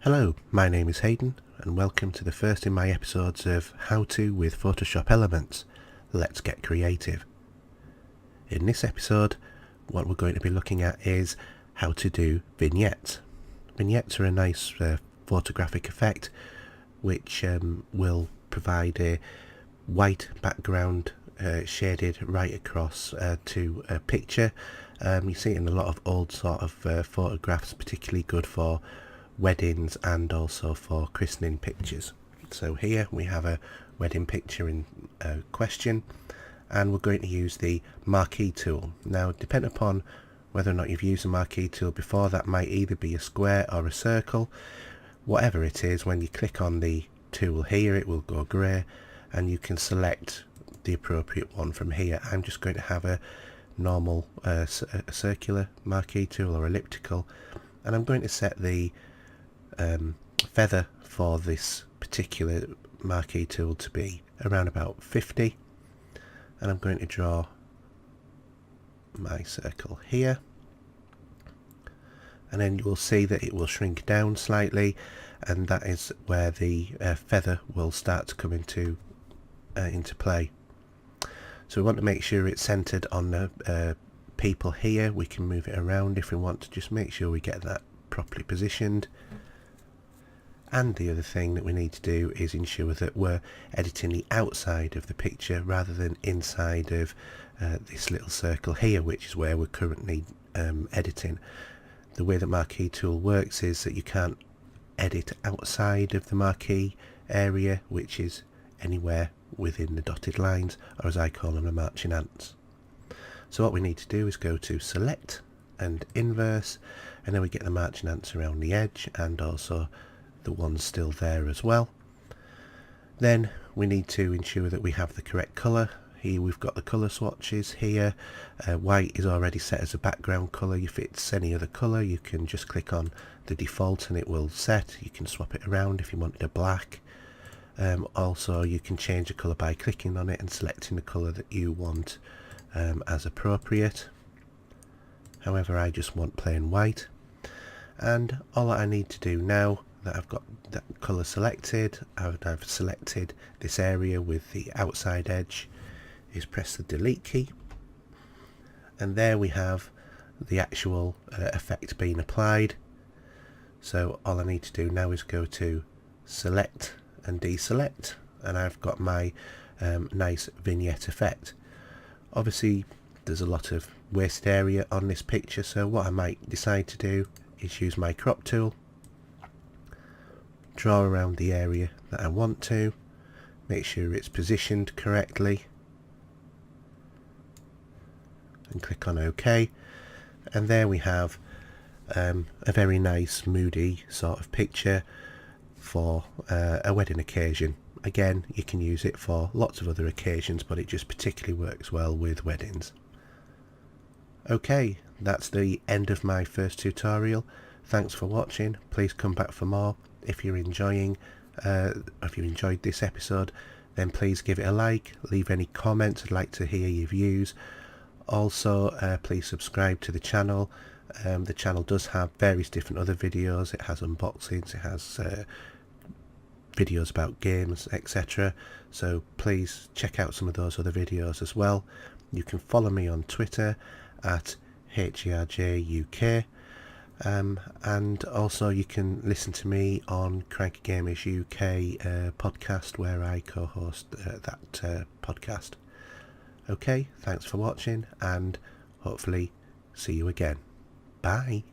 Hello, my name is Hayden and welcome to the first in my episodes of How To with Photoshop Elements. Let's get creative. In this episode, what we're going to be looking at is how to do vignettes. Vignettes are a nice photographic effect which will provide a white background shaded right across to a picture. You see it in a lot of old sort of photographs, particularly good for weddings and also for christening pictures. So here we have a wedding picture in question, and we're going to use the marquee tool. Now, depending upon whether or not you've used the marquee tool before, that might either be a square or a circle. Whatever it is, when you click on the tool here, it will go grey and you can select the appropriate one from here. I'm just going to have a normal a circular marquee tool or elliptical, and I'm going to set the feather for this particular marquee tool to be around about 50, and I'm going to draw my circle here, and then you will see that it will shrink down slightly, and that is where the feather will start to come into play. So we want to make sure it's centered on the people here. We can move it around if we want to just make sure we get that properly positioned. And the other thing that we need to do is ensure that we're editing the outside of the picture rather than inside of this little circle here, which is where we're currently editing. The way the marquee tool works is that you can't edit outside of the marquee area, which is anywhere within the dotted lines, or as I call them, the marching ants. So what we need to do is go to select and inverse, and then we get the marching ants around the edge and also the ones still there as well. Then we need to ensure that we have the correct colour. Here we've got the colour swatches here. White is already set as a background colour. If it's any other colour, you can just click on the default and it will set. You can swap it around if you wanted a black. Also, you can change the colour by clicking on it and selecting the colour that you want as appropriate. However, I just want plain white. And all that I need to do now that I've got that colour selected, I've selected this area with the outside edge, is press the delete key, and there we have the actual effect being applied. So all I need to do now is go to select and deselect, and I've got my nice vignette effect. Obviously there's a lot of wasted area on this picture, so what I might decide to do is use my crop tool, draw around the area that I want to, make sure it's positioned correctly, and click on OK. And there we have a very nice moody sort of picture for a wedding occasion. Again, you can use it for lots of other occasions, but it just particularly works well with weddings. Okay, that's the end of my first tutorial. Thanks for watching. Please come back for more. If you're enjoying, if you enjoyed this episode, then please give it a like, leave any comments. I'd like to hear your views. Also, please subscribe to the channel. The channel does have various different other videos. It has unboxings, it has videos about games, etc. So please check out some of those other videos as well. You can follow me on Twitter at HERJUK. And also you can listen to me on Cranky Gamers UK podcast, where I co-host that podcast. Okay, thanks for watching, and hopefully see you again. Bye.